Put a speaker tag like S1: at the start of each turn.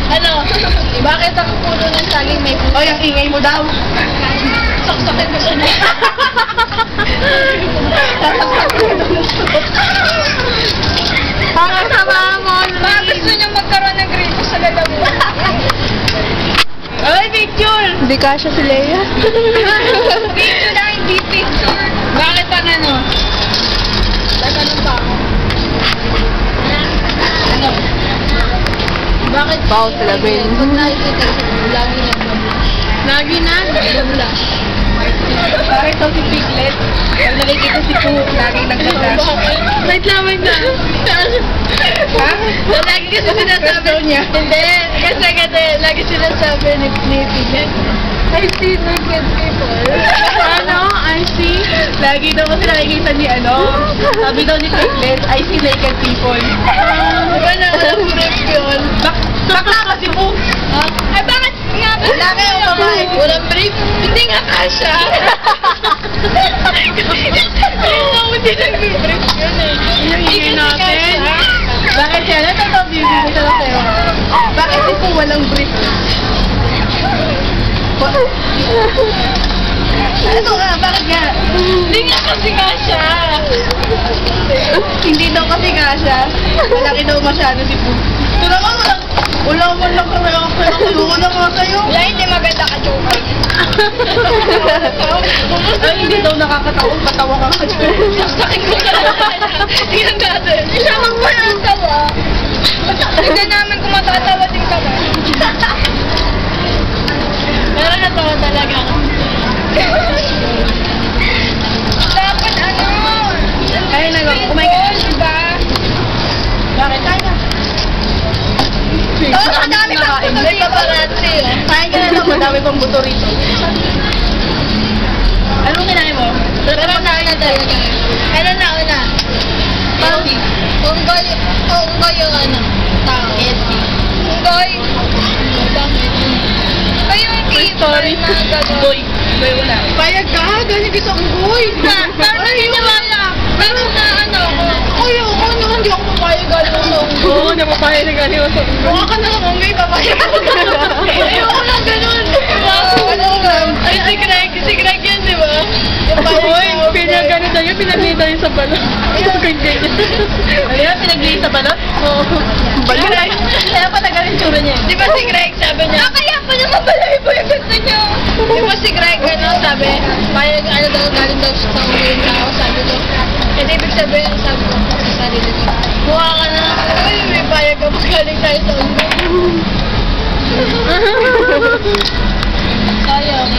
S1: Ano? Bakit ang puno ng saging may puso?
S2: Oy, ang ingay mo daw.
S1: Saksakin mo siya na.
S2: Ang sama mo.
S1: Baka gusto niyang magkaroon ng grito sa lalamunan.
S2: Ay, picture! Hindi kasha si Leia.
S1: Video na hindi picture.
S2: Bakit ang ano?
S1: Tatanong pa ako. Ano?
S2: Bakit? Bao sila, Ben.
S1: Pag nakikita siya, lagi lang mag-blush.
S2: Lagi na?
S1: Mag-blush.
S2: Bakit daw si Piglet? Pag nakikita si Poo, laging nagsasabi. Wait lang. Ha?
S1: So, lagi kasi sinasabi
S2: niya.
S1: Hindi. Kasi lagi sinasabi ni Piglet. I see naked people.
S2: Ano? I see? Lagi daw kasi nakikita ni sabi daw ni Piglet, I see naked people.
S1: Diba na, walang brief yun?
S2: Bakla ka si Poo.
S1: Ay, bakit nga ba?
S2: Laki yung babae.
S1: Walang brief? Hindi nga kasha. Hindi nag-brief yun eh.
S2: Yung
S1: Hindi
S2: ingay
S1: kasi
S2: natin.
S1: kasha.
S2: Bakit yan? Ito daw, bibigay ko lang sa'yo. Bakit si Poo walang brief? Ano nga? Bakit nga?
S1: Hindi nga kasi kasha.
S2: Hindi daw kasi kasha. Malaki daw masyado si Poo. Ito naman, wala mo lang ka-reaction. Ayoko na nga sa'yo.
S1: Wala, hindi maganda ka joke.
S2: Ay, hindi daw nakakatawa. Patawa ka nga.
S1: Saksakin ko sa lahat. Tingnan natin. Isama mo na ang tawa. Tingnan namin kung matatawa din kami. Pero natawa talaga. Dapat
S2: Ay, kumain ka.
S1: Diba?
S2: Bakit? Kain na.
S1: Oo, madami pang buto
S2: May
S1: dito.
S2: paparazzi, oh. Kain ka na lang, madami pang buto rito. Anong kinain mo?
S1: Pero na talaga. Kailan na una?
S2: Healthy.
S1: Unggoy yung tao.
S2: Healthy.
S1: Unggoy. Bakit? Unggoy yung
S2: Story.
S1: na gano'n.
S2: Boy. Boy, wala. Payag ka, galing ka sa unggoy.
S1: Parang naniniwala. Pero na ako.
S2: Ay, ako naman, hindi ako papayag galing ako sa unggoy. Oo, napapayag na galing ako sa unggoy. Mukha ka na ng unggoy, papayag ako.
S1: Ayoko lang gano'n.
S2: Ano nga?
S1: Ay, si Greg yan, di ba?
S2: Uy, pinagganito yun, pinaglita yun sa balon. Ayan, pinaglita sa balon? Oo. Balon? Kaya pa nagaling tsura niya.
S1: Di ba si Greg sabi niya? Kaya pa naman pala iba yung gusto niyo. Di ba si Greg sabi? Payag daw galing daw sa unggoy yung tao, sabi ko. Kasi ibig sabihin, sabi ko sa sarili ko. Mukha ka na. Uy, may payag ka galing tayo sa unggoy. Sayang.